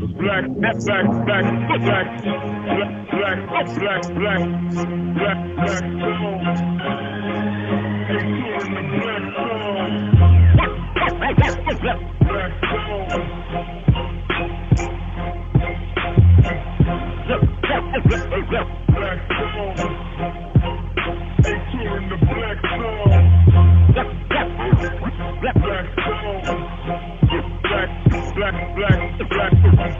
black, black, black, black, black, black, black, black, black, black soul. They touring the black soul. Black soul. Black soul. They touring the black soul. Black soul. Black, black, black, black,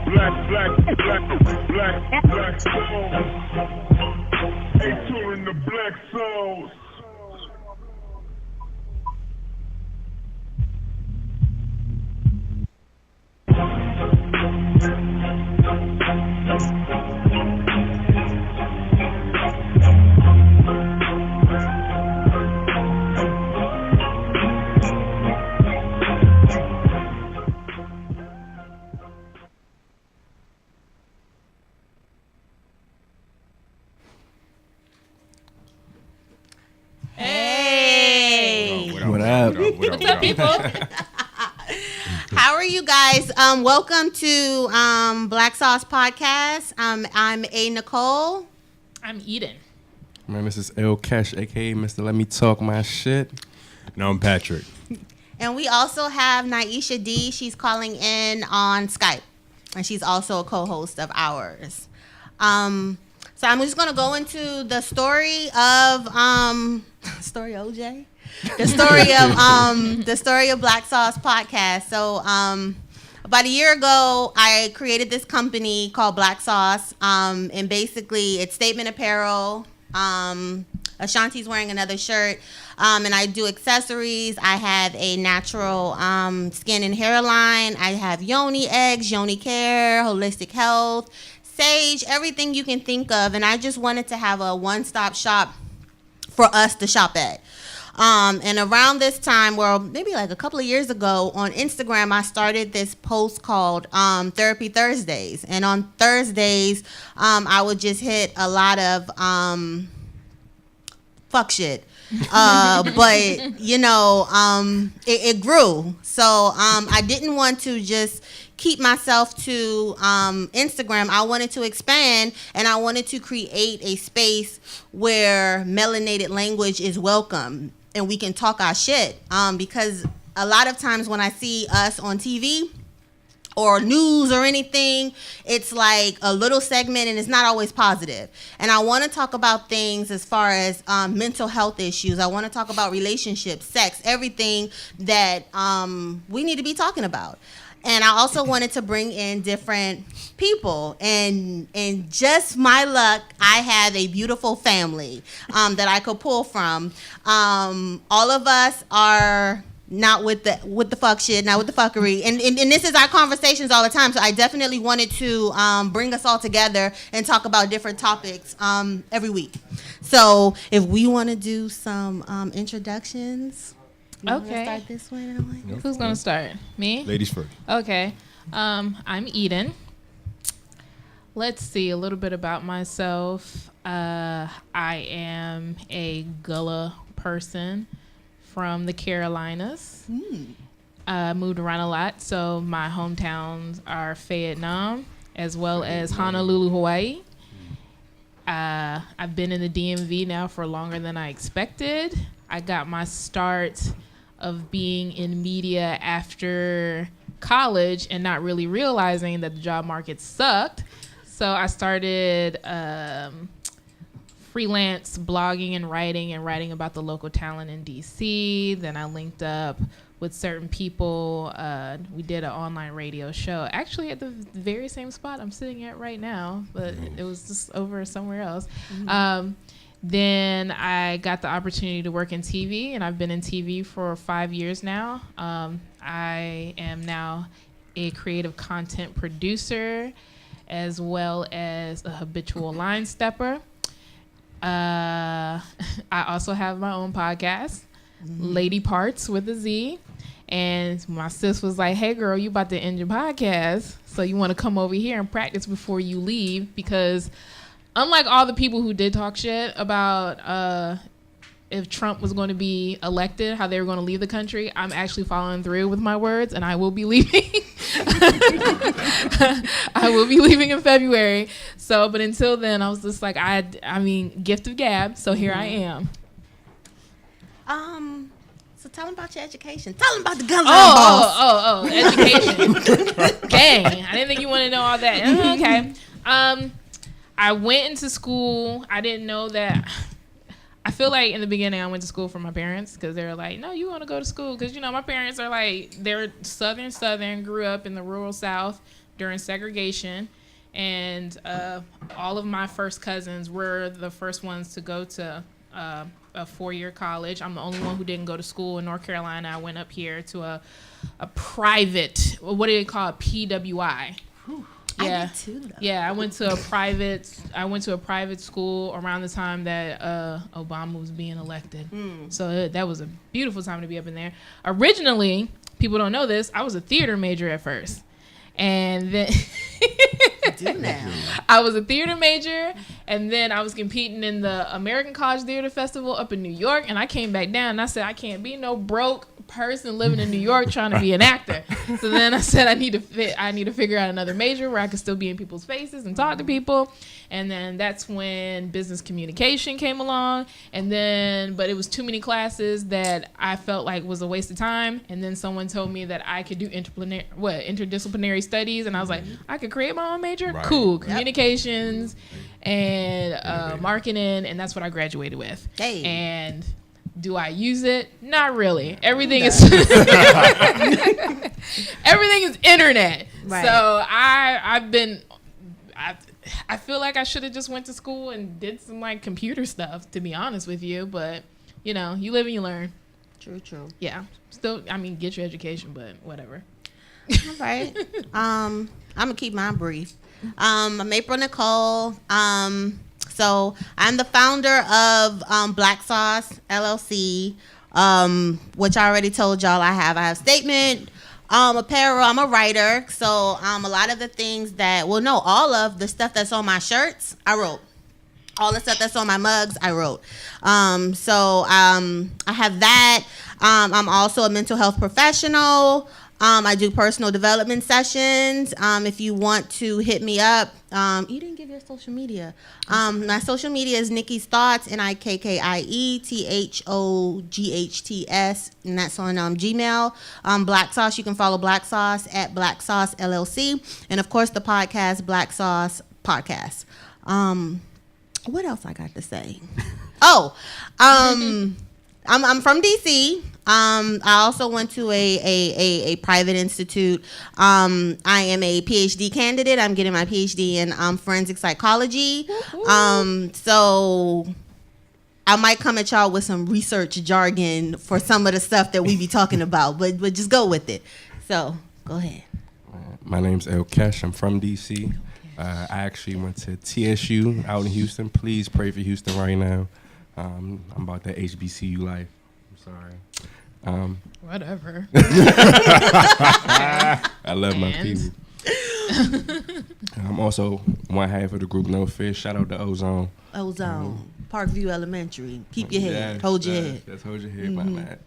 black, black, black, black, black soul. They touring the black souls. Hey. What up? What's up, people? How are you guys? Welcome to Black Sauce Podcast. I'm a.nichole. I'm Eden. Man, this is L Cash, aka Mr. Let Me Talk My Shit. No, I'm Patrick. And we also have Naisha D. She's calling in on Skype. And she's also a co-host of ours. So I'm just going to go into the story of story OJ. The story of Black Sauce Podcast. So about a year ago, I created this company called Black Sauce. And basically, it's statement apparel. Ashanti's wearing another shirt. And I do accessories. I have a natural skin and hair line. I have yoni eggs, yoni care, holistic health, sage, everything you can think of. And I just wanted to have a one-stop shop for us to shop at. And around this time, well, maybe like a couple of years ago, on Instagram, I started this post called Therapy Thursdays. And on Thursdays, I would just hit a lot of fuck shit. But, you know, it grew. So I didn't want to just keep myself to Instagram. I wanted to expand, and I wanted to create a space where melanated language is welcome and we can talk our shit. Because a lot of times when I see us on TV or news or anything, it's like a little segment and it's not always positive. And I want to talk about things as far as mental health issues. I want to talk about relationships, sex, everything that we need to be talking about. And I also wanted to bring in different people. And just my luck, I have a beautiful family that I could pull from. All of us are not with the fuck shit, not with the fuckery. And this is our conversations all the time. So I definitely wanted to bring us all together and talk about different topics every week. So if we want to do some introductions. Okay. Start this way, Emily? Who's going to start? Me? Ladies first. Okay. I'm Eden. Let's see a little bit about myself. I am a Gullah person from the Carolinas. I moved around a lot, so my hometowns are Vietnam as well as Honolulu, Hawaii. I've been in the DMV now for longer than I expected. I got my start of being in media after college and not really realizing that the job market sucked. So I started freelance blogging and writing about the local talent in DC. Then I linked up with certain people. We did an online radio show, actually at the very same spot I'm sitting at right now, but it was just over somewhere else. Then I got the opportunity to work in TV, and I've been in TV for 5 years now. I am now a creative content producer as well as a habitual line stepper. I also have my own podcast, Lady Parts with a Z. And my sis was like, hey, girl, you about to end your podcast, so you want to come over here and practice before you leave, because unlike all the people who did talk shit about if Trump was going to be elected, how they were going to leave the country, I'm actually following through with my words, and I will be leaving. I will be leaving in February. So, but until then, I was just like, I mean, gift of gab. So here I am. So tell them about your education. Tell them about the guns boss. Education. Dang, I didn't think you wanted to know all that. Okay. I went into school. I didn't know that. I feel like in the beginning I went to school for my parents because they were like, no, you want to go to school. Because, you know, my parents are like, they're Southern, grew up in the rural South during segregation. And all of my first cousins were the first ones to go to a 4-year college. I'm the only one who didn't go to school in North Carolina. I went up here to a private, what do they call it, PWI. Yeah. I did too, though. Yeah, I went to a private school around the time that Obama was being elected. So that was a beautiful time to be up in there. Originally, people don't know this, I was a theater major at first. And then I was a theater major, and then I was competing in the American College Theater Festival up in New York, and I came back down and I said, I can't be no broke person living in New York trying to be an actor. So then I said I need to figure out another major where I could still be in people's faces and talk to people. And then that's when business communication came along. And then, but it was too many classes that I felt like was a waste of time. And then someone told me that I could do interdisciplinary studies, and I was like, I could create my own major. Right. Cool, communications and marketing, and that's what I graduated with. Hey. And do I use it? Not really. Everything is internet. Right. So I feel like I should have just went to school and did some like computer stuff, to be honest with you. But you know, you live and you learn. True. Yeah. Still, I mean, get your education, but whatever. All right. I'm gonna keep mine brief. I'm April Nicole. So I'm the founder of Black Sauce LLC, which I already told y'all I have statement, apparel. I'm a writer, so a lot of the things that, all of the stuff that's on my shirts, I wrote. All the stuff that's on my mugs, I wrote. So I have that. I'm also a mental health professional. I do personal development sessions. If you want to hit me up, you didn't give your social media. My social media is Nikki's Thoughts, NIKKIETHOGHTS, and that's on Gmail. Black Sauce, you can follow Black Sauce at Black Sauce LLC, and of course the podcast Black Sauce Podcast. What else I got to say? I'm from DC. I also went to a private institute. I am a PhD candidate. I'm getting my PhD in forensic psychology. So I might come at y'all with some research jargon for some of the stuff that we be talking about, but just go with it. So go ahead. My name's El Kesh. I'm from DC. I actually went to TSU out in Houston. Please pray for Houston right now. I'm about that HBCU life. I'm sorry. Whatever. I love my people. I'm also one half of the group No Fish. Shout out to Ozone. Parkview Elementary. Keep your head. Hold your head. That's hold your head by that.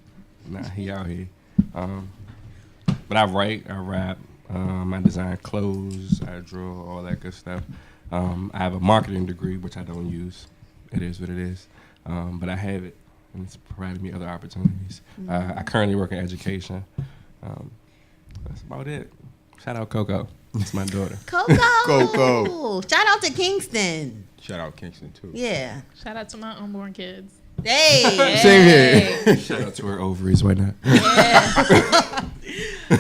Nah, he out here. But I write, I rap, I design clothes, I draw, all that good stuff. I have a marketing degree, which I don't use. It is what it is. But I have it. And it's provided me other opportunities. I currently work in education. That's about it. Shout out Coco. It's my daughter. Coco. Shout out to Kingston. Shout out Kingston too. Yeah. Shout out to my unborn kids. Hey. Same here. Shout out to her ovaries. Why not? Yeah. All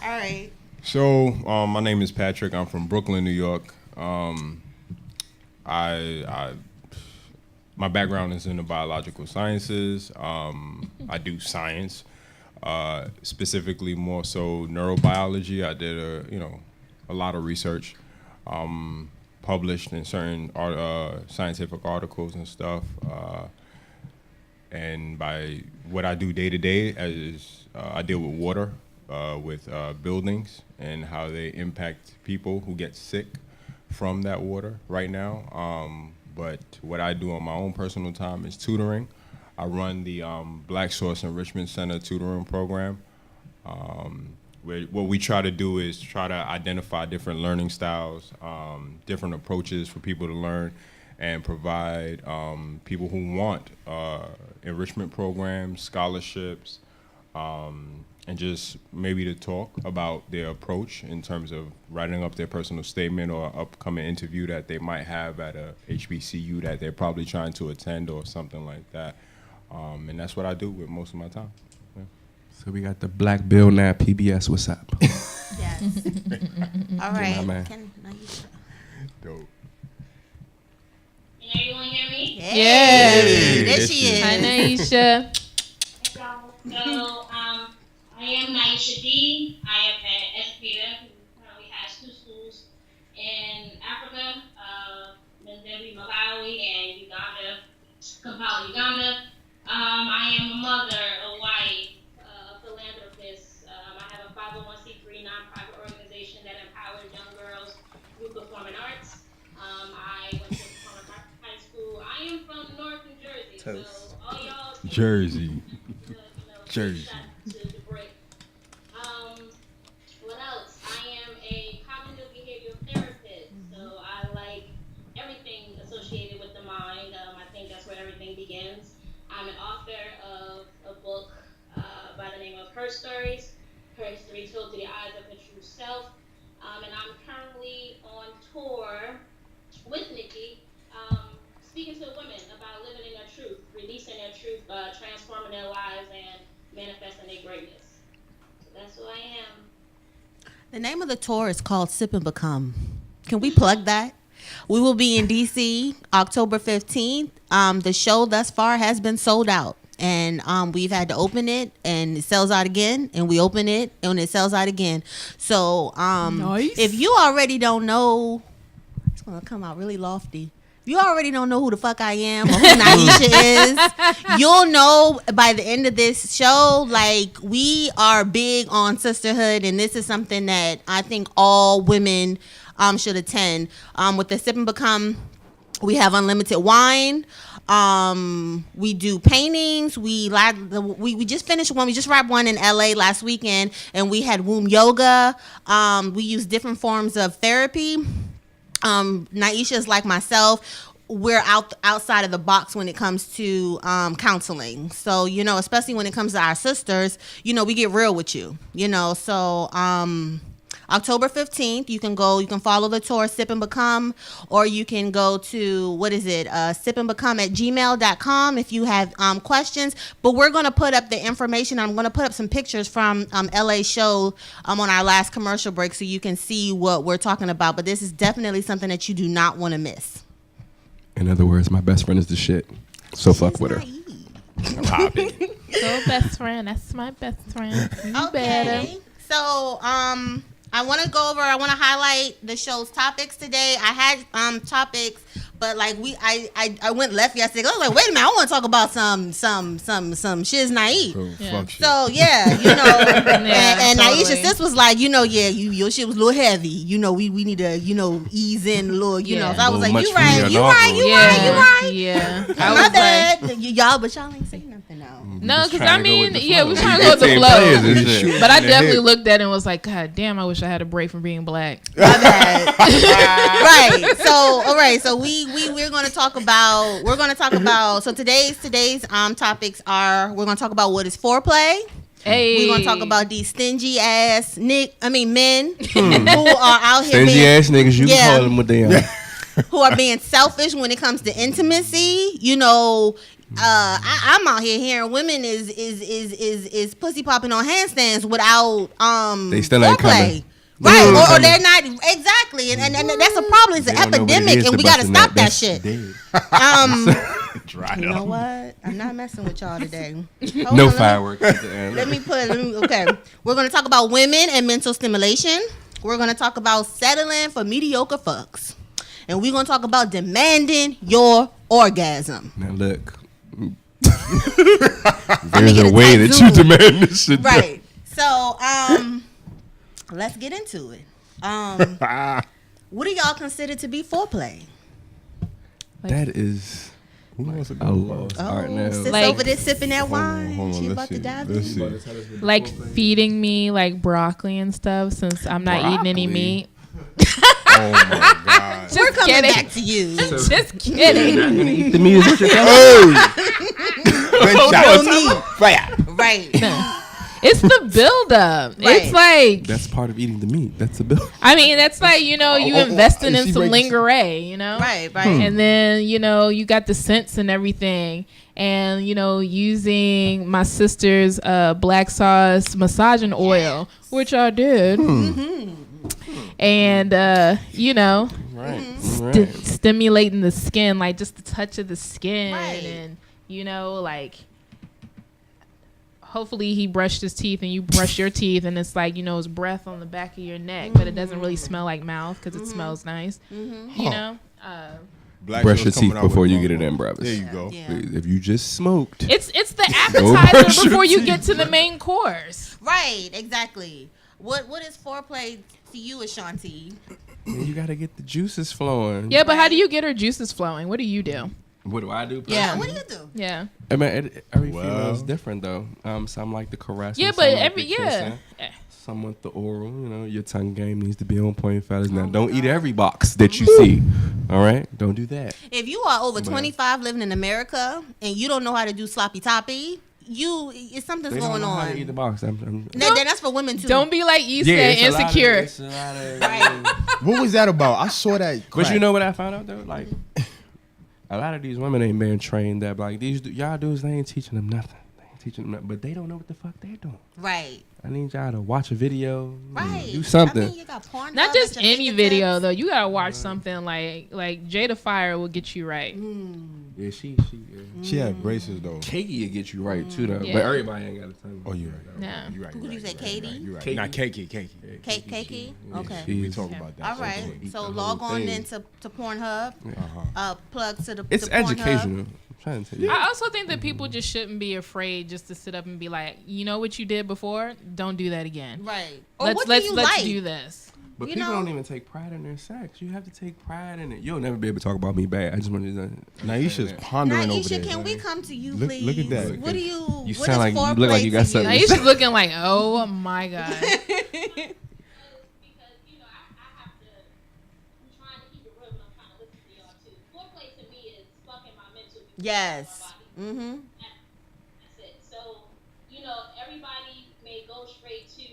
right. So my name is Patrick. I'm from Brooklyn, New York. My background is in the biological sciences. I do science, specifically more so neurobiology. I did a lot of research, published in certain scientific articles and stuff. And by what I do day to day is I deal with water, with buildings and how they impact people who get sick from that water right now. But what I do on my own personal time is tutoring. I run the Black Source Enrichment Center tutoring program, What we try to do is try to identify different learning styles, different approaches for people to learn, and provide people who want enrichment programs, scholarships, and just maybe to talk about their approach in terms of writing up their personal statement or upcoming interview that they might have at a HBCU that they're probably trying to attend or something like that. And that's what I do with most of my time. Yeah. So we got the Black Bill now PBS. What's up? Yes. All right. my man. Dope. Can everyone hear me? Hey, there she is. Hi, Naisha. So, I am Naisha D. I am an educator who currently has 2 schools in Africa, Mzimba, Malawi, and Uganda, Kampala, Uganda. I am a mother, a wife, a philanthropist. I have a 501c3 nonprofit organization that empowers young girls through performing arts. I went to performing arts high school. I am from North New Jersey, so all y'all Jersey. Jersey. To the break. What else? I am a cognitive behavioral therapist, so I like everything associated with the mind. I think that's where everything begins. I'm an author of a book by the name of Her Stories, Her History Told Through the Eyes of Her True Self. And I'm currently on tour with Nikki, speaking to women about living in their truth, releasing their truth, transforming their lives, and manifesting their greatness. So that's who I am. The name of the tour is called Sip and Become. Can we plug that? We will be in DC October 15th. The show thus far has been sold out. And we've had to open it, and it sells out again, and we open it, and it sells out again. So Nice. if you already don't know, it's going to come out really lofty. If you already don't know who the fuck I am or who Naisha is, you'll know by the end of this show. Like, we are big on sisterhood, and this is something that I think all women should attend. With the Sip and Become, we have unlimited wine. We do paintings. We just finished one. We just wrapped one in LA last weekend, and we had womb yoga. We use different forms of therapy. Naisha is like myself. We're outside of the box when it comes to counseling. So, especially when it comes to our sisters, we get real with you, So October 15th, you can follow the tour, Sip and Become, or you can go to, sipandbecome@gmail.com if you have questions. But we're going to put up the information. I'm going to put up some pictures from LA show on our last commercial break so you can see what we're talking about. But this is definitely something that you do not want to miss. In other words, my best friend is the shit. So fuck with her. Popping. So best friend. That's my best friend. You better. So, I want to highlight the show's topics today. I had topics, but I went left yesterday. I was like, wait a minute, I want to talk about some shiz naive. Fuck shit. So yeah, and totally. Naisha sis was like, your shit was a little heavy. We need to, ease in a little, Yeah. So I was like, Much you for right. Yeah. I My was bad, but y'all ain't saying nothing now. No, because trying to go with the flow. we're trying to go with the Team flow. players and shit. But I definitely looked at it and was like, God damn, I wish I had a break from being black. My bad. Right. So all right. So we're going to talk about. So today's topics are, we're going to talk about what is foreplay. Hey. We're going to talk about these stingy ass men who are out here Stingy ass niggas, you Yeah. can call them what they are. who are being selfish when it comes to intimacy. I'm out here hearing women is pussy popping on handstands without They still ain't foreplay. coming. Right, or they're not exactly, and that's a problem. It's an They don't know what it epidemic, is and to we got to bust a stop nut. that That's shit. dead. Dried You know up. what? I'm not messing with y'all today. Hold No on, fireworks at the end. Okay. We're going to talk about women and mental stimulation. We're going to talk about settling for mediocre fucks. And we're going to talk about demanding your orgasm. Now look, get there's a a way tight that zoom. you demand this shit. Right. So, let's get into it. What do y'all consider to be foreplay? That is Who wants to I go lost first? art now. Sis Like- over there sipping that wine. Hold on, She let's about to see. dive Let's in. see. Like feeding me like broccoli and stuff since I'm not eating any Broccoli? meat. Oh my God. We're coming kidding. back to you. Just kidding. Not gonna eat the meat is what you're telling me? No meat. Right. It's the buildup. Right. It's like That's part of eating the meat. That's the bill. I mean, that's like, you investing in she some breaks- lingerie, Right. And then, you got the scents and everything. And, using my sister's black sauce massaging oil, which I did. And, Right. stimulating the skin, like just the touch of the skin. Right. And, like, hopefully he brushed his teeth and you brush your teeth and it's like, his breath on the back of your neck, but it doesn't really smell like mouth because it smells nice. Black Brush girls your coming teeth out with before you one. get it in, brothers. There you go. Yeah. Please, if you just smoked, It's the brush appetizer your before you teeth. get to the main course. Right. Exactly. What is foreplay to you, Ashanti? man, you gotta get the juices flowing. Yeah, but how do you get her juices flowing? What do you do? What do I do? Yeah. What do you do? Yeah. I mean, every Well. female is different though. Some like the caressing. Yeah, some but like the kissing, some want the oral. Your tongue game needs to be on point, fellas. Now, don't eat every box that you see. All right, don't do that. If you are over Man. 25 living in America and you don't know how to do sloppy toppy, something's They going don't know how to on. eat the box. That's for women too. Don't be like Issa, it's a lot of- insecure. it's a lot of- Right. What was that about? I saw that. But crack. you know what I found out though? Like, a lot of these women ain't been trained that. Like y'all dudes, they ain't teaching them nothing. They ain't teaching them nothing, but they don't know what the fuck they're doing. Right. I need y'all to watch a video, Right. do something. I mean, you got porn Not up just at your any fingertips. video though. You gotta watch something like Jada Fire will get you right. Yeah, she She had braces though. Katie will get you right too though. Yeah. But everybody ain't got the time. Oh, you're right. Yeah. You're right. Who do you say, Katie? You're right. Katie. Not cakey. Cakey? Okay. She We is- talk about that. All right. eat So the log whole on thing. into Pornhub. Plug to the It's to Pornhub. educational. I'm trying to tell you. I also think that people just shouldn't be afraid just to sit up and be like, you know what you did before? Don't do that again. Right. Or Let's what let's do you let's like? do this. But you people know- don't even take pride in their sex. You have to take pride in it. You'll never be able to talk about me bad. I just wanted to. Naisha's pondering over Naisha, there. can we come to you, Look- please? look at that. What do you? You what sound is like you look foreplay like you got to something Now you should looking like, oh my god. Because I have to. I'm trying to keep it real, but I'm trying to listen to y'all too. Foreplay to me is fucking my mental. Yes. My body. Mm-hmm. That's it. So, everybody may go straight to,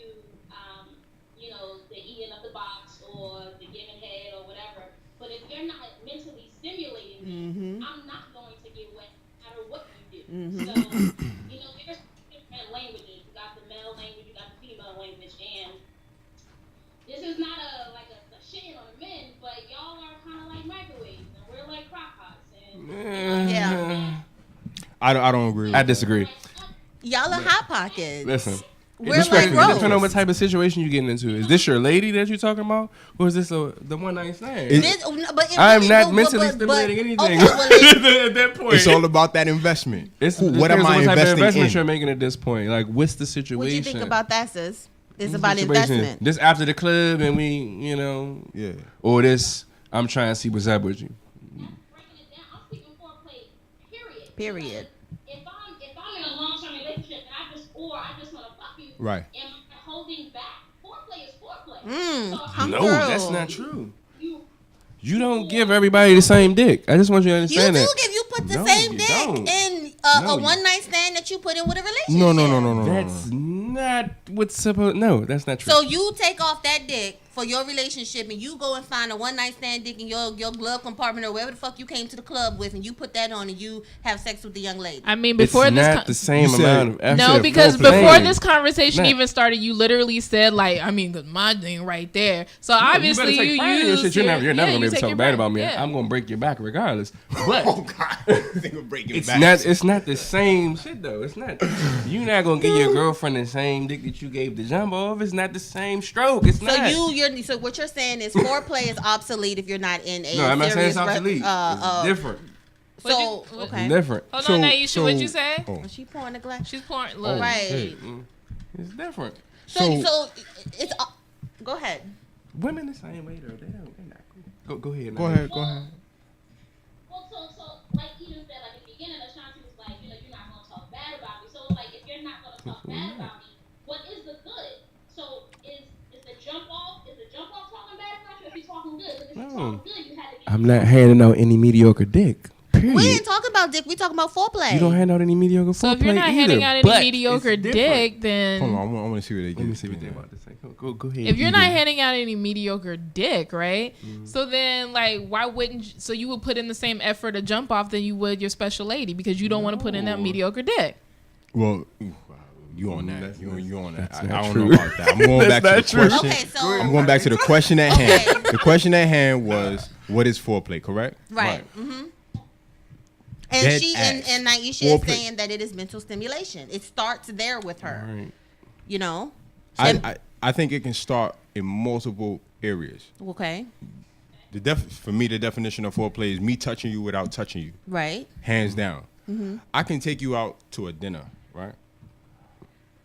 the eating of the box or the giving head or whatever. But if you're not mentally stimulating me, I'm not going to get wet no matter what you do. So, there's different languages. You got the male language, you got the female language, and this is not a shitting on the men, but y'all are kind of like microwaves, and we're like crock pots. And Yeah. I don't agree. I disagree. Y'all are hot pockets. Listen. We're Respectfully, like depending on Rose. what type of situation you're getting into. Is this your lady that you're talking about? Or is this the one night stand? I'm not mentally stimulating anything Okay, well, at that point. It's all about that investment. depends What am I on what type of investing investment in? you're making at this point. Like, what's the situation? what do you think about that, sis? It's What's the about situation? investment. This after the club and we, Yeah. or this, I'm trying to see what's up with you. breaking it down, I'm speaking foreplay, period. Period. If I'm in a long-term relationship and I just want to fuck you, Right. am I holding back? Foreplay is foreplay. Come No, through. that's not true. You You don't give everybody the same dick. I just want you to You understand do that. if you put the No, same you dick don't. in No, a you- one night stand that you put in with a relationship. No. That's not what's supposed. No, that's not true. So you take off that dick for your relationship and you go and find a one night stand dick in your glove compartment or wherever the fuck you came to the club with and you put that on and you have sex with the young lady. I mean, it's before not the same You said- amount of effort. No, because foreplay. before this conversation Nah. even started, you literally said like, I mean, 'cause my thing right there. So obviously you, better you take pride in your use shit. You're never gonna be able to take talk your bad pride. about me. Yeah. I'm gonna break your back regardless. But God. it's not the same shit though. It's not. You're not gonna give your girlfriend the same dick that you gave the jumbo of. It's not the same stroke. It's So not. so what you're saying is foreplay is obsolete if you're not in a No, I'm not saying serious it's obsolete. Uh, It's different. So What you- okay. Different. Hold So- on, Naisha, what'd you so- say? Oh. She pouring the glass. She's pouring. Look, Right. Hey. It's different. So it's go ahead. Women the same way though. They're not. Go ahead. Go Naya. ahead. Well, so like Eden said, like if talk bad about me. What is the good? So is the jump off? Is the jump off talking bad about you? Or if he's talking good? Because if he's talking good, you had to. I'm not handing out any mediocre dick. Period. We ain't talking about dick. We talking about foreplay. You don't hand out any mediocre foreplay. So if you're not handing out any mediocre dick, then Hold on, I want to see what they get. Let me see what they about to say. Go ahead. if you're not handing out any mediocre dick, right? So then, like, why wouldn't you, so you would put in the same effort to jump off than you would your special lady because you don't want to put in that mediocre dick. Well, you on that? You on that? I don't true. know about that. I'm going back to the question. Okay, so I'm going back to the question at hand. The question at hand was, what is foreplay? Correct? right. Mm-hmm. And Dead she ass. and Naisha is Foreplay. saying that it is mental stimulation. It starts there with her. Right. You know. I think it can start in multiple areas. Okay. For me, the definition of foreplay is me touching you without touching you, Right. hands down. I can take you out to a dinner, right?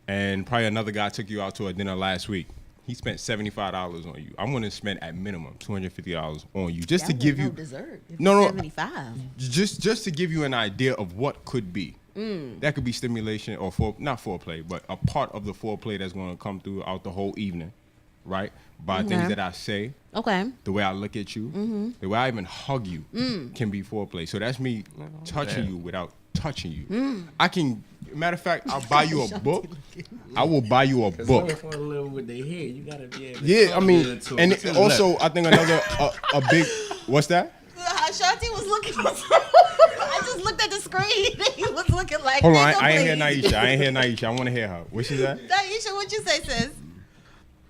And probably another guy took you out to a dinner last week. He spent $75 on you. I'm going to spend at minimum $250 on you just to give you dessert. No. 75. just to give you an idea of what could be. That could be stimulation or not foreplay, but a part of the foreplay that's going to come throughout the whole evening, right? By things that I say, Okay. the way I look at you, the way I even hug you can be foreplay. So that's me touching you without touching you. I can, matter of fact, I'll buy you a book. I will buy you a book. With their head, you gotta be able to Yeah, I mean, and also I think another a big, what's that? Shanti was looking. I just looked at the screen. He was looking like. Hold on, I ain't hear Naisha. I want to hear her. What she said? Naisha, what you say, sis?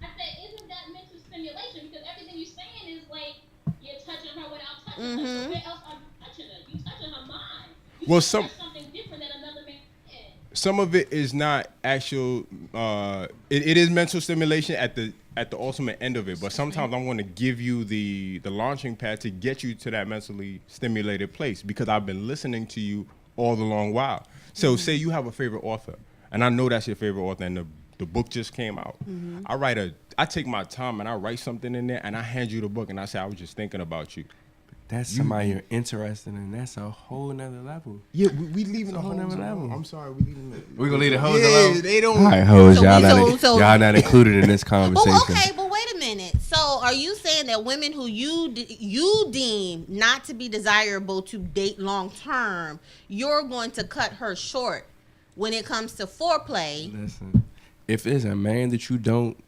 I said, isn't that mental stimulation? Because everything you're saying is like you're touching her without touching her. So where else are you touching her? You touching her mind. You Well, something different than another man. Some of it is not actual. It is mental stimulation at the ultimate end of it, but sometimes I'm going to give you the launching pad to get you to that mentally stimulated place because I've been listening to you all the long while. So say you have a favorite author, and I know that's your favorite author, and the book just came out. I take my time and I write something in there, and I hand you the book, and I say I was just thinking about you. That's somebody you're interested in. That's a whole nother level. Yeah, we leaving the whole hoes nother alone. level. I'm sorry, we leaving the. We're gonna leave the hoes alone. They don't. All right, hoes, So y'all not included in this conversation. Oh, okay, but wait a minute. So, are you saying that women who you deem not to be desirable to date long term, you're going to cut her short when it comes to foreplay? Listen, if there's a man that you don't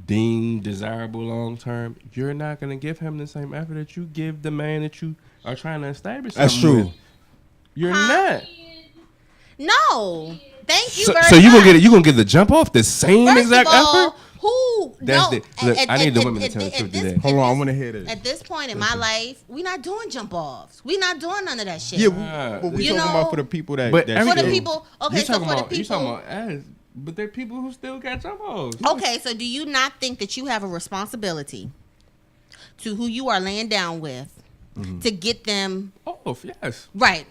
deem desirable long term, you're not gonna give him the same effort that you give the man that you are trying to establish. That's true. With. You're not. No. Thank you So, very so much. you gonna get the jump off the same First exact of all, effort? who? That's no. the- look, I need the women to tell the truth today. Hold on, I want to hear this. At this point in my life, we're not doing jump offs. We're not doing none of that shit. Yeah, but we You talking know, about for the people that. But that every- For the still- people, okay, You so talking for the about you people, talking about ass, but there are people who still got jump offs. okay, so do you not think that you have a responsibility to who you are laying down with to get them Oh yes. right?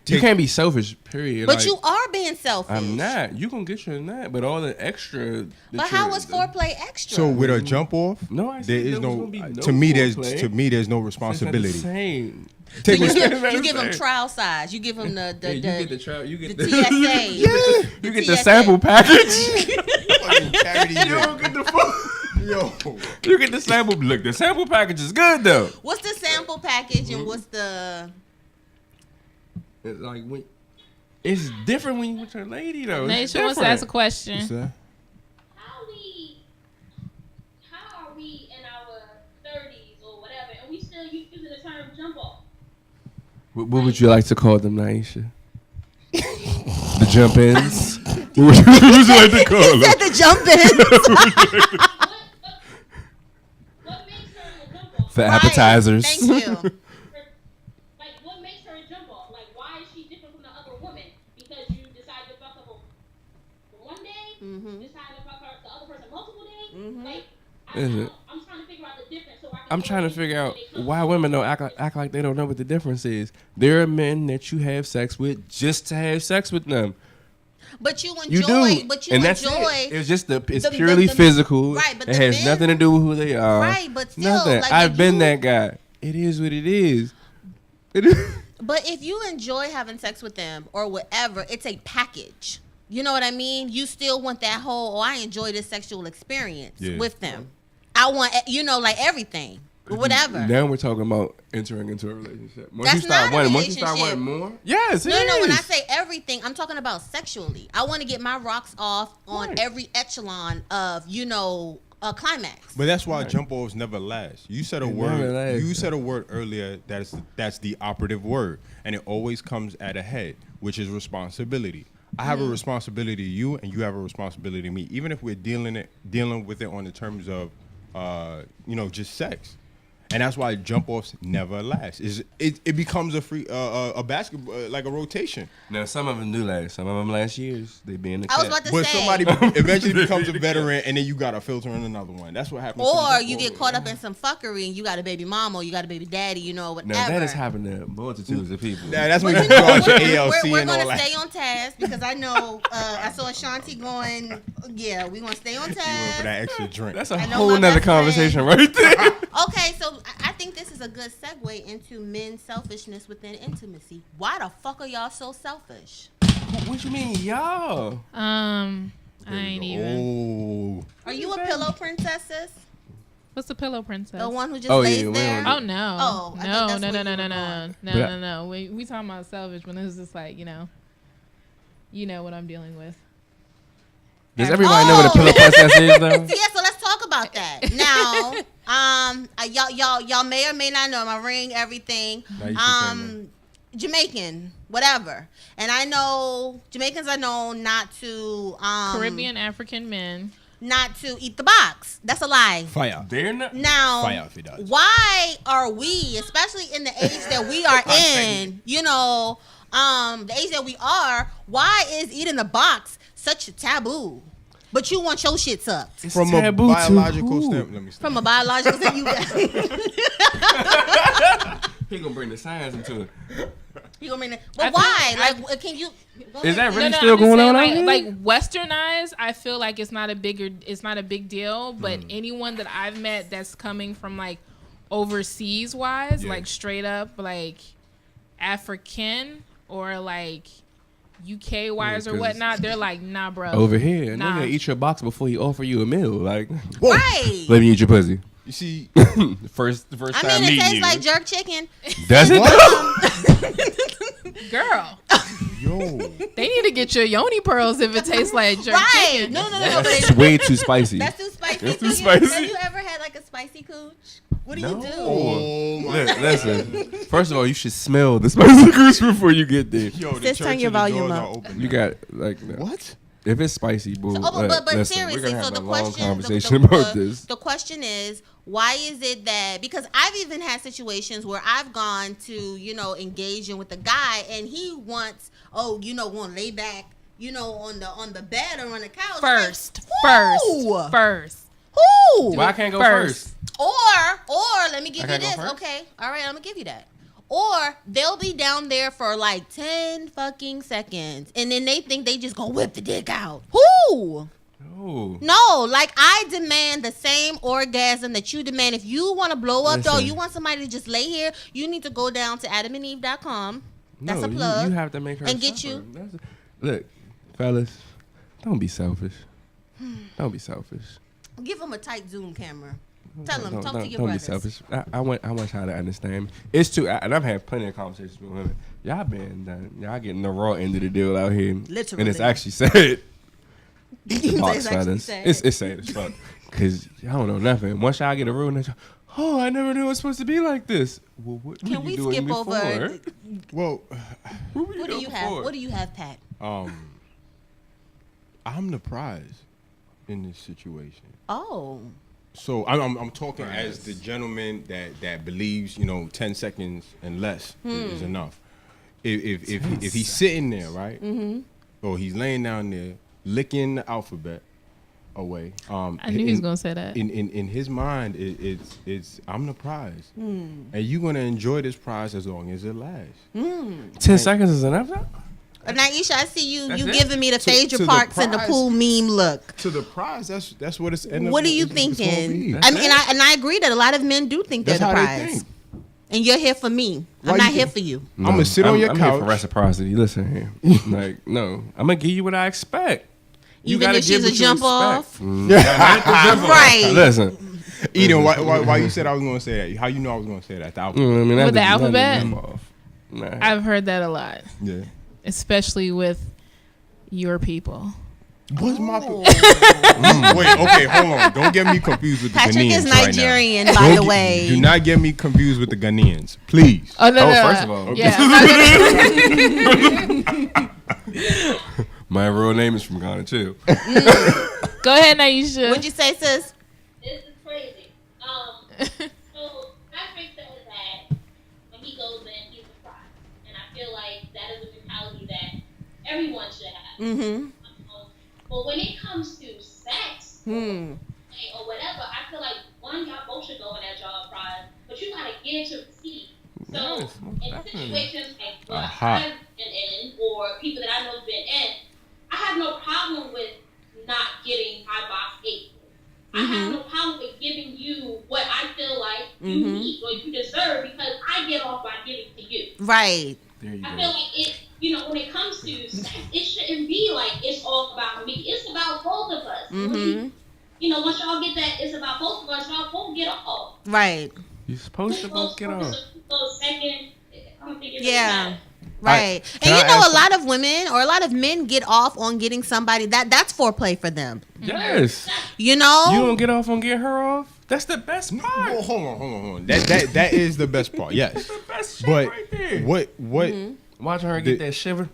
You can't be selfish. Period. But Like, you are being selfish. I'm not. You gonna get your nut, but all the extra. But how was foreplay extra? So with a jump off, No, I there said is there was no. gonna be no To me, foreplay. there's no It's not the responsibility. same. So Take you res- give them trial size. You give them the Yeah, you get the trial. You get the the TSA. You get the TSA. sample package. fucking carry these You don't get the full. Yo, You get the sample. Look, the sample package is good though. What's the sample package and what's the? It's like when it's different when you with your lady though. It's Naisha wants to ask a different. question. what's that? How are we in our 30s or whatever, and we still using the term jump off? What would you like to call them, Naisha? The jump ins. What would you like to call He them? said the jump in. What makes her a jump off? For Right. Appetizers. Thank you. Like, what makes her a jump off? Like, why is she different from the other women? Because you decided to fuck her one day, decided to fuck her the other person multiple days. Like, I don't know. I'm trying to figure out the difference. So I can I'm go trying to into figure where out they come why from. women don't act like they don't know what the difference is. There are men that you have sex with just to have sex with them. But you You enjoy. do, But you and that's enjoy. it. It's just it's the- purely the- physical. right, but it the has men- nothing to do with who they are. Right, but still, nothing. like, I've if been you- that guy. It is what it is. It is. But if you enjoy having sex with them or whatever, it's a package. You know what I mean? You still want that whole, I enjoy this sexual experience Yeah. with them. I want, like everything. Whatever. Now we're talking about entering into a relationship. Once That's you start not a once you start relationship. wanting more, yes, it No, when I is. say everything, I'm talking about sexually. I want to get my rocks off on Right. every echelon of, a climax. But that's why jump offs never last. You said a It word. never lasts. You said a word earlier that's the operative word, and it always comes at a head, which is responsibility. I have a responsibility to you, and you have a responsibility to me. Even if we're dealing with it on the terms of, just sex. And that's why jump offs never last. It becomes a basketball, like a rotation. Now some of them do last. Some of them last years. They be in the I was cut. about to But say. somebody eventually becomes a veteran, and then you got to filter in another one. That's what happens. to the Or jump you off. get caught up in some fuckery and you got a baby mama or you got a baby daddy, whatever. Now that has happened to multitudes of people. Nah, that's when But you you know, charge your ALC we're and all gonna that. stay on task because I know I saw Ashanti going. Yeah, we're gonna stay on You went for task. that extra drink. That's a I know whole my nother best friend. conversation right there. Okay, so I think this is a good segue into men's selfishness within intimacy. Why the fuck are y'all so selfish? What you mean, y'all? I ain't even. Oh, Are you a pillow princess, sis? What's the pillow princess? The one who just Oh, lays yeah, we there? don't- Oh no! Oh, I thought no, that's no, where no, you no, were no, no, But no, no. We talking about selfish, but this is just like you know what I'm dealing with. Does everybody know what a pillow princess is, though? Yeah, so let's talk about that. Now, y'all may or may not know my ring, everything. Now you can say that. Jamaican, whatever. And I know Jamaicans are known not to Caribbean African men. not to eat the box. That's a lie. fire. They're not. Now, Fire if he does. why are we, especially in the age that we are in, the age that we are, why is eating the box such a taboo? But you want your shit sucked. It's From a taboo to biological who? standpoint, let me stop. From a biological thing, you He gonna bring the science into it. you gonna mean it. I But why? think- Like, can you? Is that really No, still I'm just going saying, on out like, here? like westernized, I feel like it's not a big deal. But anyone that I've met that's coming from like overseas wise, Yeah. like straight up like African or like UK wise Yeah, or 'cause whatnot, they're like, nah, bro. Over here, a Nah. nigga eat your box before he offer you a meal. Like, Right. let me eat your pussy. You see, the first I time mean, it meeting tastes you. like jerk chicken. Does it? Girl, yo, they need to get your yoni pearls if it tastes like jerk Right. chicken. No. But It's way too spicy. that's too spicy. That's too spicy. Have you ever had like a spicy cooch? What do you do? oh my, Listen, first of all, you should smell the spicy goose before you get there. yo, the Sis, church turn your and the volume doors up. are open. You got like What? if it's spicy, boo. But listen, seriously, we're gonna so have the a long question, conversation the, about this. The question is, why is it that? Because I've even had situations where I've gone to, engage in with a guy, and he wants, want to lay back, on the bed or on the couch. First. Who? Why I can't go First. first? Or let me give I you gotta go this. first? Okay, all right, I'm gonna give you that. Or they'll be down there for like 10 fucking seconds, and then they think they just gonna whip the dick out. Who? Oh, No, like I demand the same orgasm that you demand. If you want to blow up, though, Listen. you want somebody to just lay here, you need to go down to adamandeve.com. That's no, a plug. You have to make her And get suffer. Look, fellas, don't be selfish. Don't be selfish. Give them a tight zoom camera. Tell them, Don't- talk don't- to your don't brothers. be selfish. I want y'all to understand me. It's too, and I've had plenty of conversations with women. Y'all getting the raw end of the deal out here. Literally. And it's actually sad. It's Box actually fellas. sad. It's sad as fuck. Because y'all don't know nothing. Once y'all get a rule, I never knew it was supposed to be like this. Well, what were Can you we doing skip before? over? Well, What were you What do doing you have? before? What do you have, Pat? I'm the prize in this situation. Oh. So I'm talking as the gentleman that believes 10 seconds and less is enough. If he's sitting there, right, or he's laying down there licking the alphabet away. I knew he was gonna say that. In his mind, it's I'm the prize, and you're gonna enjoy this prize as long as it lasts. 10 seconds is enough? Though? Naisha, I see you That's it? giving me the To Phaedra the Parks in the prize. pool meme look. To the prize, that's what it's. What are you it's gonna thinking? be. I mean, and I agree that a lot of men do think they're That's the how prize. they think. and you're here for me. I'm not here for you. I'm gonna sit on your I'm couch. here for reciprocity. Listen here. Like, no, I'm gonna give you what I expect. You Even gotta if she's give a what jump you off? expect. Right. Listen. Eden, why you said I was gonna say that? How you know I was gonna say that? The alphabet. I mean, With the alphabet? Nah. I've heard that a lot, Yeah. especially with your people. What's my? Wait, okay, hold on. Don't get me confused with the Patrick Ghanaians is right Nigerian, now. by Don't the get- way. Do not get me confused with the Ghanaians, please. Oh no! First of all, yeah. my real name is from Ghana too. Go ahead, Naisha. What'd you say, sis? This is crazy. So Patrick said that when he goes in, he's surprised, and I feel like that is a mentality that everyone should have. Mm-hmm. But when it comes to sex or whatever, I feel like y'all both should go in at y'all prize, but you gotta give to receive. So Yes, most in definitely. situations like what Aha. I've been in, or people that I know have been in, I have no problem with not getting my box ate. I have no problem with giving you what I feel like you need or you deserve because I get off by giving to you. Right. There you I go. feel like it, when it comes to sex, it shouldn't be like it's all about me. It's about both of us. When once y'all get that, it's about both of us. Y'all both get off. Right. You're supposed to both get off. Second, I don't think it really Yeah. matters. Right. Can And I you know, ask a lot of women or a lot of men get off on getting somebody that's foreplay for them. Yes. You know? You don't get off on getting her off. That's the best part. Well, hold on. That is the best part. Yes. That's the best shit But right there. what? Watching her get that shiver,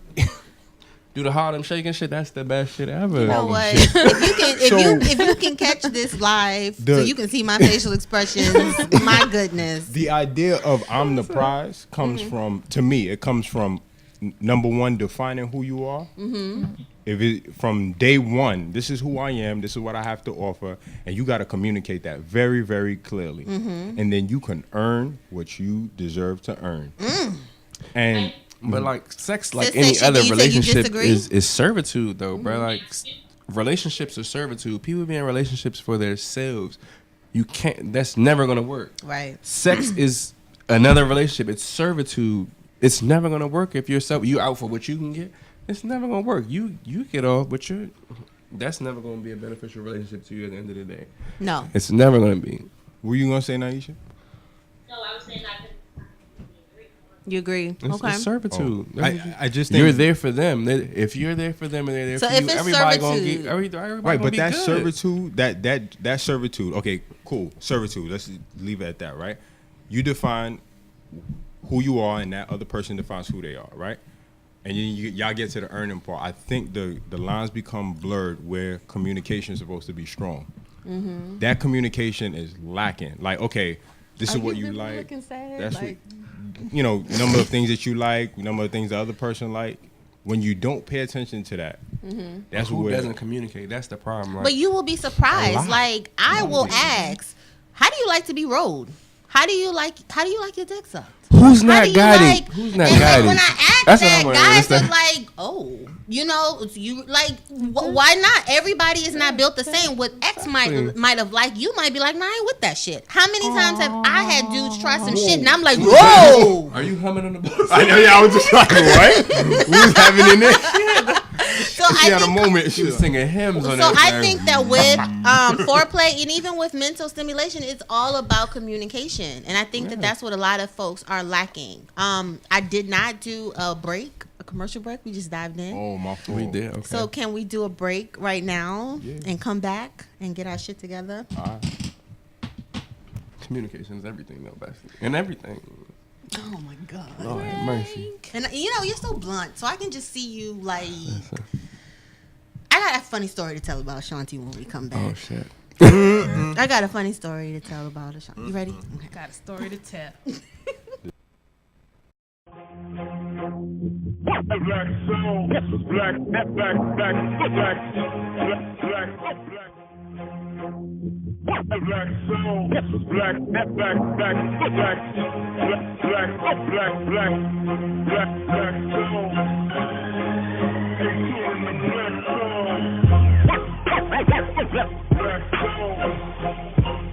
do the Harlem shaking shit. That's the best shit ever. You know what? If you can catch this live so you can see my facial expressions, my goodness. The idea of I'm the prize comes from, to me, it comes from number one, defining who you are. If it from day one, this is who I am, this is what I have to offer, and you got to communicate that very, very clearly, and then you can earn what you deserve to earn. And But like sex, like Sis any said other you relationship, disagree? is servitude, though, bro. Like relationships are servitude. People be in relationships for themselves. You can't. That's never gonna work. Right. Sex is another relationship. It's servitude. It's never gonna work if you out for what you can get. It's never gonna work. You get off, but that's never gonna be a beneficial relationship to you at the end of the day. No. It's never gonna be. what you gonna say, Naisha? No, I was saying I could. You agree? It's servitude. I just think You're there for them. If you're there for them and they're there So for if you, it's everybody servitude- gonna get everybody right, gonna but be that good. servitude, that servitude. Okay, cool, servitude. Let's leave it at that, right? You define who you are, and that other person defines who they are, right? And then y'all get to the earning part. I think the lines become blurred where communication is supposed to be strong. That communication is lacking. Like, okay, this is what you like. That's what number of things that you like, number of things the other person like. When you don't pay attention to that, that's Who where doesn't communicate? That's the problem. Like, But you will be surprised. lot. Like I will ask, how do you like to be rolled? How do you like your dick sucked? who's How not do you guiding? like- Who's not and guiding? When I ask That's what that, I'm gonna guys are understand. like, oh, you like, why not? Everybody is not built the same. What X might have liked, you might be like, nah, I ain't with that shit. How many times have I had dudes try some shit and I'm like, whoa. Are you humming on the bus? I know. Yeah, I was just like, what? We was having in there. So She had a think moment. She was singing hymns on So that. I think that with foreplay and even with mental stimulation, it's all about communication, and I think that that's what a lot of folks are lacking. I did not do a commercial break. We just dived in. Oh, my fault. we did. Okay. So can we do a break right now and come back and get our shit together? Communication is everything, though, Bessie. And everything. Oh my god. Lord have mercy. And you're so blunt, so I can just see you like. I got a funny story to tell about Ashanti when we come back. Oh shit. I got a funny story to tell about Ashanti. You ready? Okay. Got a story to tell. Black soul, black, black, black soul, black, black soul. Ensuring the black soul. Black soul.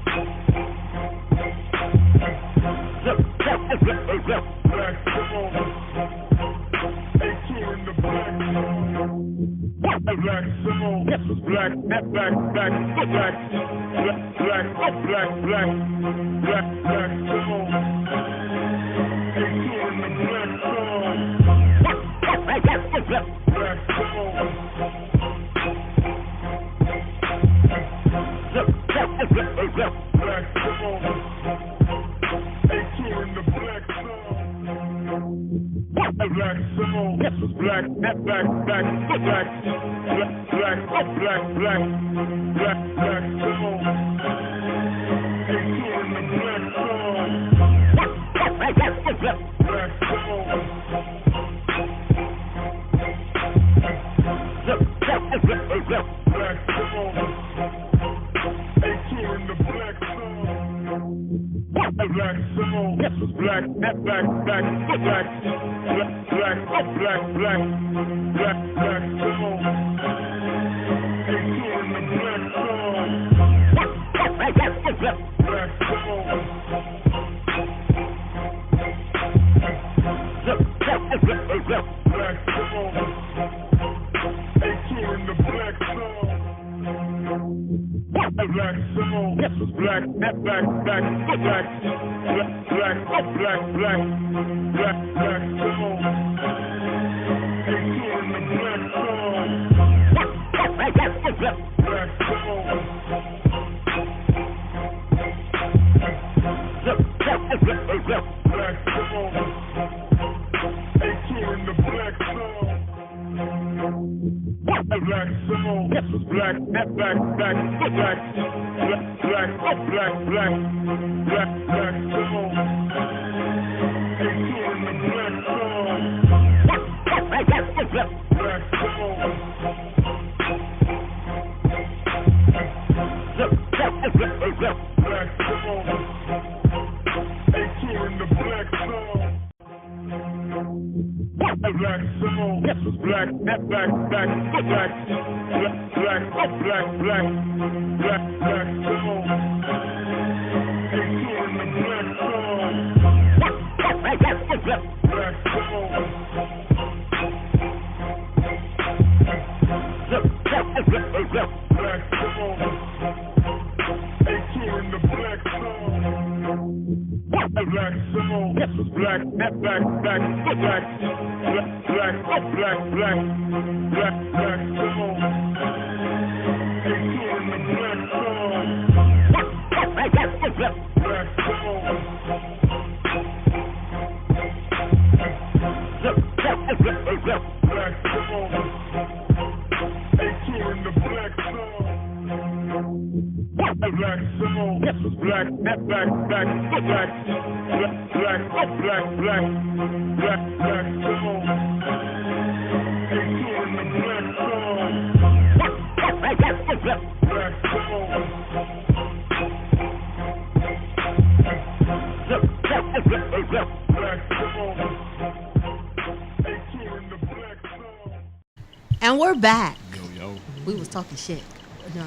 And we're back. Yo. We was talking shit.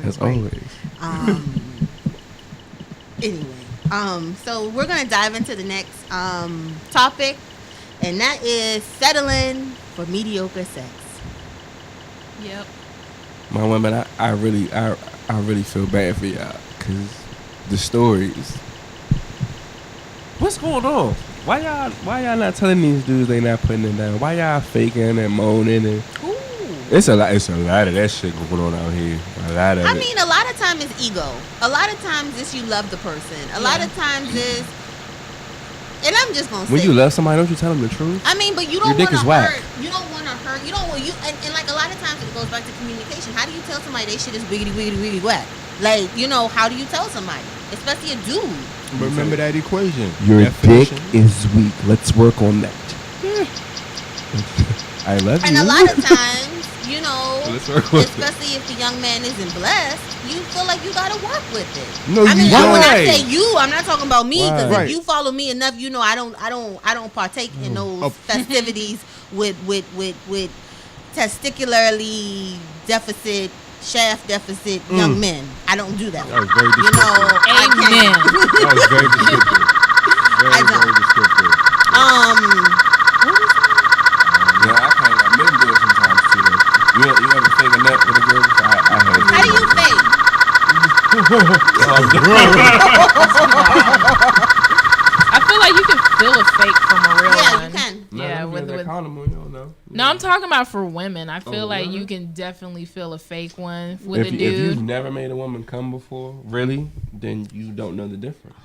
As always. Anyway, so we're gonna dive into the next topic, and that is settling for mediocre sex. Yep. My women, I really feel bad for y'all because the stories. What's going on? Why y'all not telling these dudes they not putting it down? Why y'all faking and moaning and? Ooh. It's a lot of that shit going on out here. A lot of. I mean, a lot of times it's ego. A lot of times it's you love the person. A lot of times it's, and I'm just gonna say, when you love somebody, don't you tell them the truth? I mean, but you don't Your dick want is to whack. hurt. You don't want to hurt. You don't want you, and like a lot of times it goes back to communication. How do you tell somebody they shit is wiggity wiggity wiggity whack? Like, you know, how do you tell somebody, especially a dude? Remember that equation. Your Definition. dick is weak. Let's work on that. I love you. And a lot of times, you know, Let's work with especially if the young man isn't blessed, you feel like you gotta work with it. No, I mean, you when I don't. say you, I'm not talking about me, because Right. if you follow me enough, you know I don't partake in those festivities with testicularly deficit, shaft deficit young men. I don't do that. That was very You know, descriptive. I can't. That was very descriptive. I don't. Very descriptive. Yeah, I kind of men do it sometimes too. Though. You ever fake a nut with a girl before? I hate How do you fake? I feel like you can feel a fake from a real Yeah, one. you can. Yeah, with condom, you don't know. no, I'm talking about for women. I feel like really? you can definitely feel a fake one with a If dude. you've never made a woman come before, really, then you don't know the difference.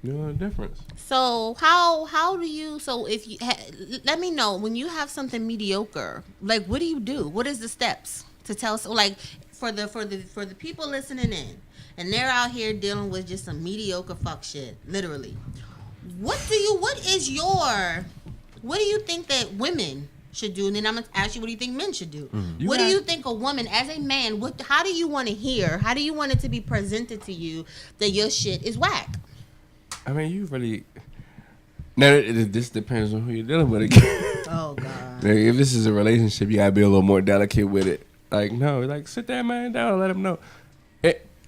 You don't know the difference. So how do you? So if you let me know when you have something mediocre, like what do you do? What is the steps to tell? So like for the people listening in, and they're out here dealing with just some mediocre fuck shit, literally. What do you think that women should do? And then I'm gonna ask you, what do you think men should do? What do you think a woman, as a man, how do you want to hear? How do you want it to be presented to you that your shit is whack? I mean, you really. Now, this depends on who you're dealing with again. Oh God. Like, if this is a relationship, you gotta be a little more delicate with it. Like, no, like sit that man down and let him know,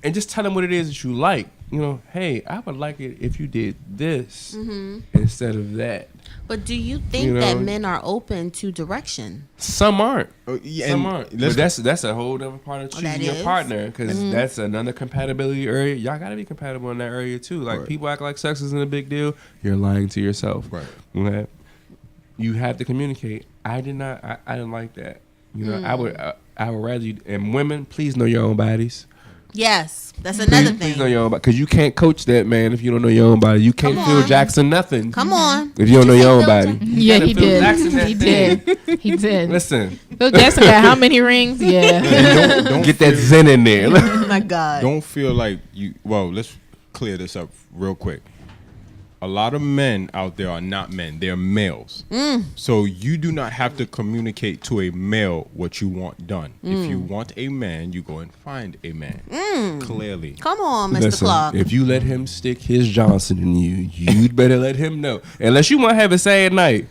and just tell him what it is that you like. You know, hey, I would like it if you did this instead of that. But do you think that men are open to direction? Some aren't. Yeah, Some aren't. But that's a whole different part of choosing your partner, because that's another compatibility area. Y'all gotta be compatible in that area too. Like people act like sex isn't a big deal. You're lying to yourself. Right. Okay? You have to communicate. I didn't like that. You know, I would rather you. And women, please know your own bodies. Yes, that's another thing. Please know your own body, because you can't coach that man if you don't know your own body. You can't Phil Jackson nothing. Come on. If you don't know your own body. Yeah, he did. He did. He did. Listen. Phil Jackson got how many rings? Yeah. Don't Get that zen in there. Oh my God. Don't feel like you. Well, let's clear this up real quick. A lot of men out there are not men; they're males. So you do not have to communicate to a male what you want done. If you want a man, you go and find a man. Clearly, Come on, Mr. Listen, Clark. if you let him stick his Johnson in you, you'd better let him know. Unless you want to have a sad night.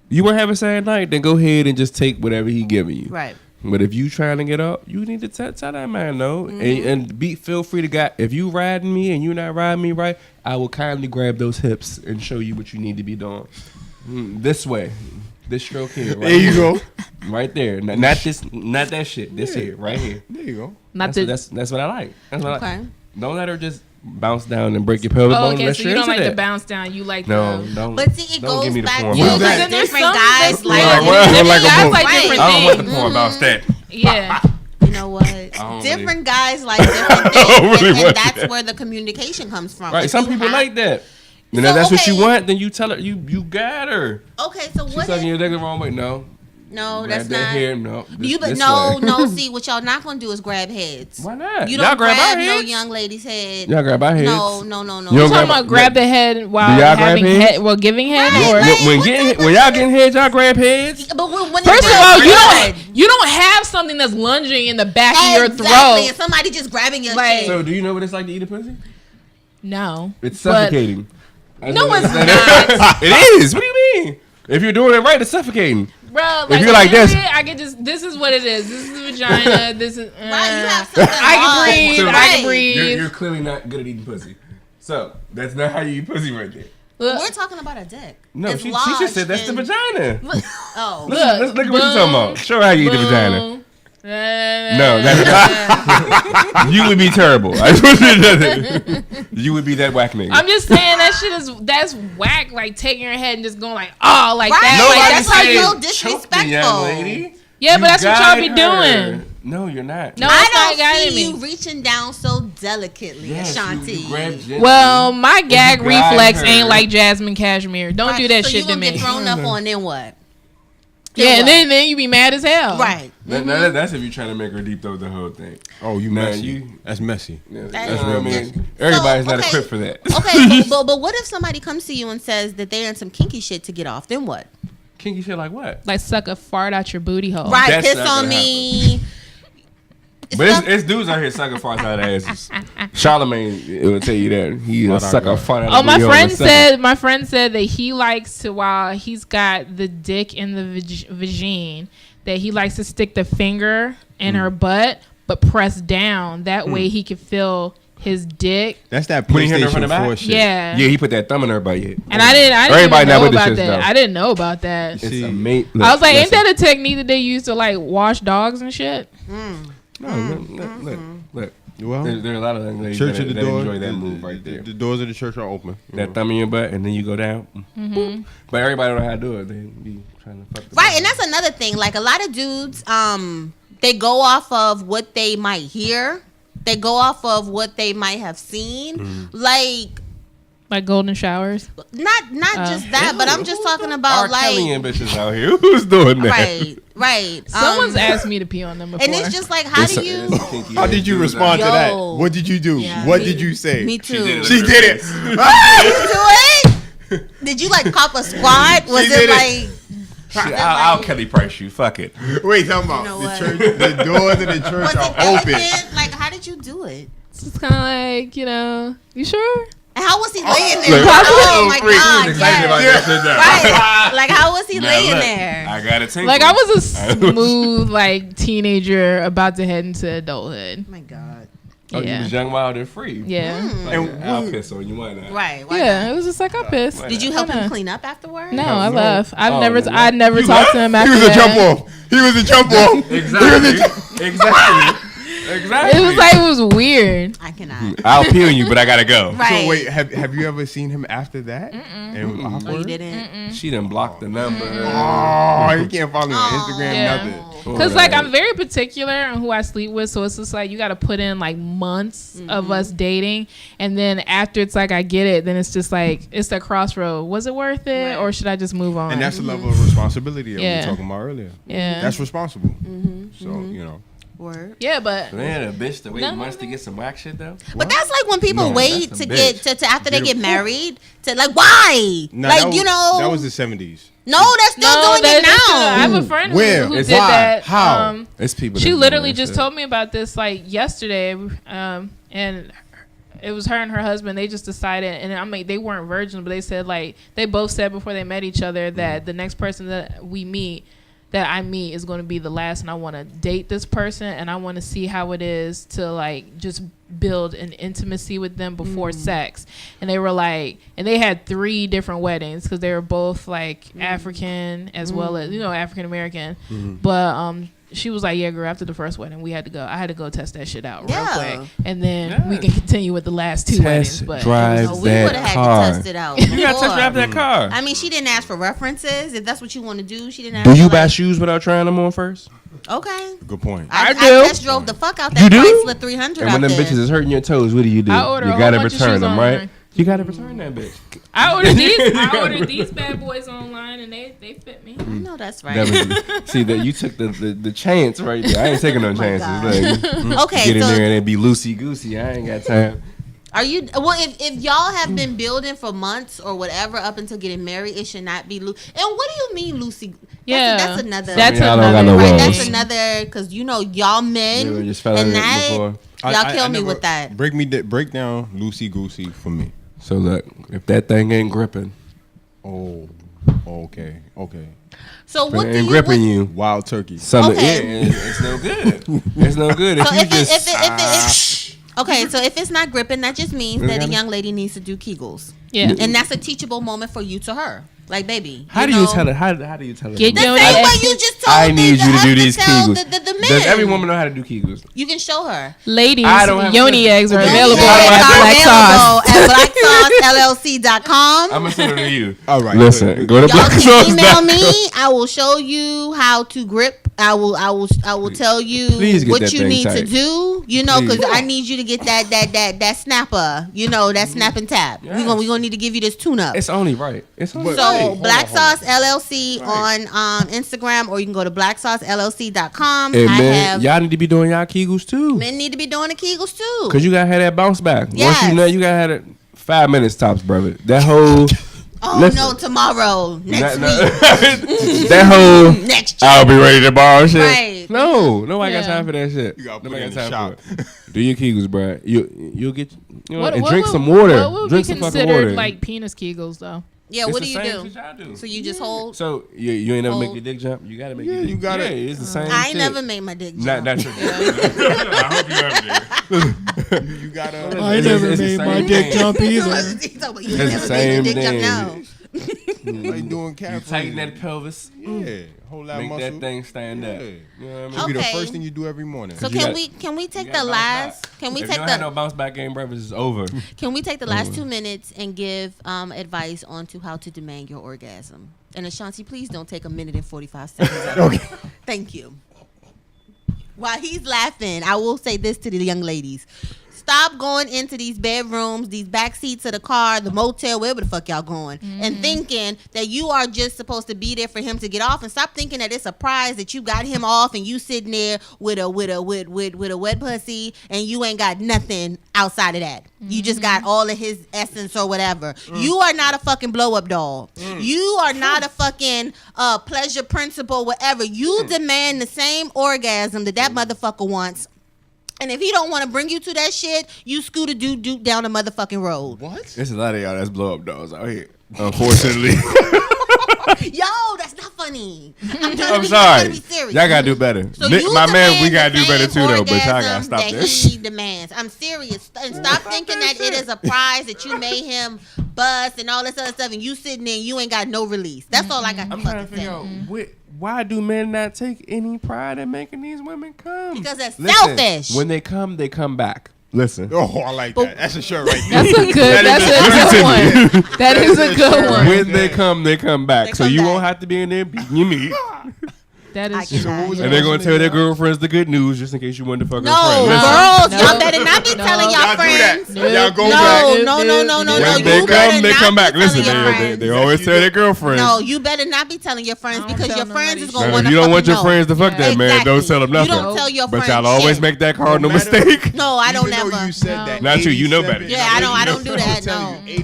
You want to have a sad night, then go ahead and just take whatever he giving you. Right. But if you trying to get up, you need to tell that man no. And feel free to go. If you riding me and you not riding me right, I will kindly grab those hips and show you what you need to be doing. This way. This stroke here. Right there you go. Right there. Not that shit. This here. Right here. There you go. That's what I like. That's what I Okay. like. Don't let her just bounce down and break your pelvic bone. Okay, Unless so you you're don't into like that. to bounce down. You like No, the... don't. But see, it don't give goes me the back porn to bounce. like Then there's different some- guys there's- like Yeah, different well, like guys a like boom. different I don't want the things. porn bounce that. Yeah. You know what? don't Different guys like different things, really and want that's that. where the communication comes from. Right. If Some you people have- like that. And So, if that's what you okay. want, then you tell her you got her. Okay, so She's what? sucking your dick the wrong way. No. No, Grab that's that not. hair. No. You but this no, way. no. See, what y'all not gonna do is grab heads. Why not? You Y'all don't grab grab our no heads? young lady's head. Y'all grab our heads. No. You You don't talking grab- about grab the head while y'all grab having heads? head, while giving head, Right, or like- When y'all getting heads, y'all grab heads. But when first it's of all, good. you don't have something that's lunging in the back of your Exactly, throat. and somebody just grabbing your Like- shit. So do you know what it's like to eat a pussy? No, It's But- suffocating. No, it's not. It is. What do you mean? If you're doing it right, it's suffocating. Bro, If you're like this- I can just. This is what it is. This is the vagina. This is. Right, you have something I can on. breathe. I Right. can breathe. You're clearly not good at eating pussy. So that's not how you eat pussy right there. Look, We're talking about a dick. No, It's she just said that's the lodged vagina. Oh, Look at what you're talking about. Show her how you eat the vagina. boom. No, that's you would be terrible. You would be that whack nigga. I'm just saying that's whack. Like taking your head and just going like, oh, like Right. that. Nobody Like, that's how said you. so choke the disrespectful. young lady. Yeah, but You that's what y'all be guide her. doing. No, you're not. No, I it's not don't guiding see me. you reaching down so delicately, Yes, Ashanti. you grab gently. Well, my gag you guide reflex her- ain't like Jasmine Cashmere. Don't do that so shit you to gonna me. get thrown up on, then what? Yeah, what? and then you be mad as hell. Right. That's if you're trying to make her deep throat the whole thing. Oh, you Nah, messy. you- That's messy. Yeah, That's real real mean. Everybody's not okay. equipped for that. Okay, but what if somebody comes to you and says that they're in some kinky shit to get off? Then what? Kinky shit like what? Like suck a fart out your booty hole. Right, that's piss not on gonna me. But it's dudes out here sucking farts out of asses. Charlamagne will tell you that he suck a fart out of Oh, my booty hole friend in a second. said that he likes to, while he's got the dick in the vagine, that he likes to stick the finger in her butt, but press down. That way he can feel his dick. That's that When you hit her from the PlayStation back? 4 shit. Yeah. Yeah, he put that thumb in her butt. And I didn't Everybody even not know with this about shit, that. though. I didn't know about that. It's See, a mate. I was like, ain't that a technique that they use to like wash dogs and shit? Look. Well, There are a lot of young ladies church that at the door. enjoy that move right there. The doors of the church are open. That thumb in your butt, and then you go down. Mm-hmm. But everybody don't know how to do it. They be trying to fuck the Right, and that's another thing. Like a lot of dudes, they go off of what they might hear. They go off of what they might have seen. Like golden showers. Not just that, but I'm just talking about R. Kelly and bitches out here. Who's doing that? Right. Someone's asked me to pee on them before. And it's just like, how do you? How did you respond to that? Yo. What did you do? Yeah, What did you say? Me too. She did it. Did you do it? Did you like cop a squat? Was She it did it. like? I'll Kelly price you. Fuck it. Wait, talking about You know the what? church. The doors of the church Was are it open. elegant? Like, how did you do it? It's just kind of like, you sure? And how was he laying there? Look, Oh my Freak, he was God! excited about Yes. that shit now. Right. Like, how was he Now laying look, there? I got it. Like I was a smooth like teenager about to head into adulthood. Oh my God. Oh, you Yeah. was young, wild, and free. Yeah. And I'll piss on you. Why not? Right. Why Yeah. It was just like I pissed. Why Did you help Why him not? clean up afterwards? No, I No. left. Oh, no. I never You talked left? to him He after was a jump that. off. He was a jump off. Exactly. Exactly. It was like it was weird. I cannot. I'll peel you, but I gotta go. Right. So wait, have you ever seen him after that? And it was Oh, awkward? you didn't? She done blocked the number. Oh, you can't follow me on Instagram, Yeah. nothing. Cause like I'm very particular on who I sleep with, so it's just like you got to put in like months of us dating, and then after it's like I get it, then it's just like it's the crossroad. Was it worth it, or should I just move on? And that's the level of responsibility that we Yeah. were talking about earlier. Yeah. That's responsible. So, you know. Word. Yeah, but Man, a bitch to wait No, no, months no. to get some whack shit though. But that's like when people No, wait that's a to get bitch. to after they get married to like why? Nah, like that was, you know. that was the 70s. No, they're still doing that's it true. I now. have a friend Where? who It's did why? that. How? It's people. She that do literally that just shit. told me about this like yesterday, and it was her and her husband. They just decided, and I mean they weren't virgins, but they said like they both said before they met each other that the next person that I meet is going to be the last, and I want to date this person, and I want to see how it is to like just build an intimacy with them before sex. And they were like, and they had 3 different weddings because they were both like African as well as African American. But she was like, yeah, girl, after the first wedding I had to go test that shit out real quick, and then we can continue with the last 2 weddings. But drive No, we would that have had car. to test it out. You gotta test before. drive that car. I mean, she didn't ask for references. If that's what you want to do, she didn't ask. Do you for, buy like, shoes without trying them on first? Okay. Good point. I do. test drove the fuck out that You do? Chrysler 300 And out when them there. bitches is hurting your toes, what do? You I order a whole gotta bunch of return shoes them, online. right? You gotta return that bitch. I ordered these bad boys online, and they fit me. I know that's right. That was, see that you took the chance right there. I ain't taking no chances. Like, Okay, get in so there and it be loosey goosey. I ain't got time. are you? Well, if y'all have been building for months or whatever up until getting married, it should not be loose. And what do you mean, Lucy? Yeah, that's another. That's Y'all don't got another. no right. walls. That's another because y'all men You just fell in and it that before. y'all kill me never- with that. Break down loosey goosey for me. So look, if that thing ain't gripping, Oh, okay. So what it do ain't you? gripping What, you. Wild turkey. Something, Okay. yeah, it's no good. It's no good. If so you if just okay, so if it's not gripping, that just means that a Okay. young lady needs to do Kegels, Yeah. and that's a teachable moment for you to her. Like, baby, how do know, you tell her? How do you tell her? Get to The do your- it? same I- way you just told I need the you to do us these tell Kegels. The men. Does every woman know how to do Kegels? You can show her. Ladies, I don't have yoni a- eggs are Yoni available Eggs at are Black Sauce. available at blacksaucellc.com. I'm gonna send her to you. All right. Listen, go to Y'all Black can Sauce. email me. I will show you how to grip. I will tell you Please get what that you thing need to tight. do. You know, because Please. I need you to get that snapper. You know, that snap and tap. Yes. We gonna need to give you this tune up. It's only right. It's only So right. Black Sauce LLC on Instagram, or you can go to blacksaucellc.com. Hey I man, have y'all need to be doing y'all Kegels too. men need to be doing the Kegels too. Cause you gotta have that bounce back. Yes. Once you know, you gotta have it 5 minutes tops, brother. That whole Oh listen. no, tomorrow, next Nah, week, that whole next year. I'll be ready to borrow shit. Right. No, nobody got Yeah. time for that shit. You gotta put Nobody it in got the time shop. for it. Do your Kegels, bro. You'll get and drink would- some water. What would Drink be some fucking considered water. like penis Kegels though? Yeah, It's what the do you same do? shit y'all do. So you just hold. So you ain't never make Hold. your dick jump. You gotta make. Yeah, your dick. you gotta- Yeah, it's the same. I ain't shit. never made my dick jump. Not your I hope you ever did. You gotta. I never made my dick jump either. It's the same thing. Like doing calf You tighten raises. that pelvis. Yeah, hold that Make muscle. that thing stand up. Yeah. You know what I mean? Should be the Okay. first thing you do every morning. So You can got- we take You the gotta bounce last? back. Can we if take you don't have no the? bounce back game, brothers, it's over. Can we take the last 2 minutes and give advice on to how to demand your orgasm? And Ashanti, please don't take 1 minute and 45 seconds. Okay. Thank you. While he's laughing, I will say this to the young ladies. Stop going into these bedrooms, these back seats of the car, the motel, wherever the fuck y'all going, and thinking that you are just supposed to be there for him to get off. And stop thinking that it's a prize that you got him off and you sitting there with a wet pussy and you ain't got nothing outside of that. You just got all of his essence or whatever. You are not a fucking blow up doll. You are not a fucking pleasure principle, whatever. You demand the same orgasm that motherfucker wants. And if he don't want to bring you to that shit, you scoot a dude down the motherfucking road. What? There's a lot of y'all that's blow up dolls out here. Unfortunately. Yo, that's not funny. I'm gotta sorry. be serious. Y'all gotta do better. So Nick, you my man, we demand gotta do the better too, same though. But y'all gotta orgasm stop that this. he demands. I'm serious. And stop thinking that it is a prize that you made him bust and all this other stuff, and you sitting there and you ain't got no release. That's all I got to I'm trying to fucking figure say. out why do men not take any pride in making these women come? Because that's Listen, selfish. When they come back. Listen. Oh, I like that. That's a shirt right there. That's a good. That's a good one. That is a good one. When they come back. They So come you back. won't have to be in there beating your meat. That I is cannot. true. what was And they're gonna tell their girlfriends the good news just in case you want to fuck No, her friend. girls, No. y'all better not be No. telling y'all Y'all do that. friends. Y'all go No, back. no. When You they better they not come be back. Listen, telling your they friends. always tell their girlfriends. No, you better not be telling your friends I don't because tell your friends nobody is shit. gonna Now, want if to you don't want your know. friends to fuck that man, don't tell them nothing. You don't tell your But friends y'all always shit. make that cardinal No matter- mistake. No, I don't Even though never. you said No. that. Not you, you know better. 87 Yeah, I don't do that, I'm telling no. you,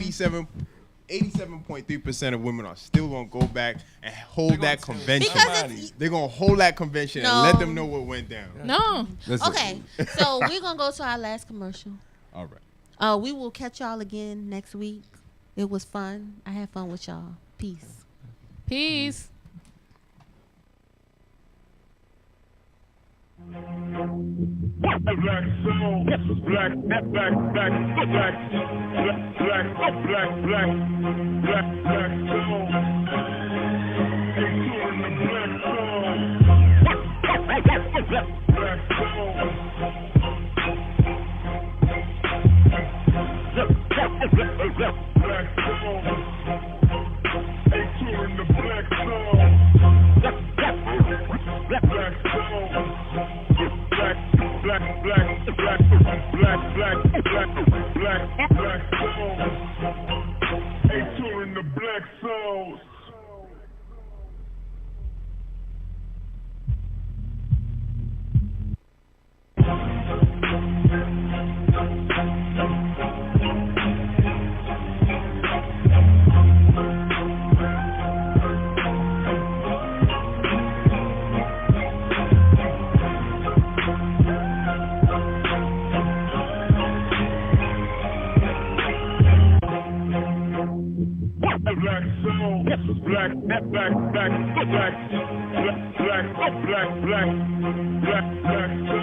87.3% of women are still gonna go back and hold that convention. Because it's They're gonna hold that convention No. and let them know what went down. No. Listen, okay. So we're gonna go to our last commercial. All right. We will catch y'all again next week. It was fun. I had fun with y'all. Peace. Peace. Black soul, black soul. Ain't doing the black soul. Black soul. Black soul. Ain't touring the black soul. Black soul. Black soul. Ain't touring the black souls. Black soul, black soul.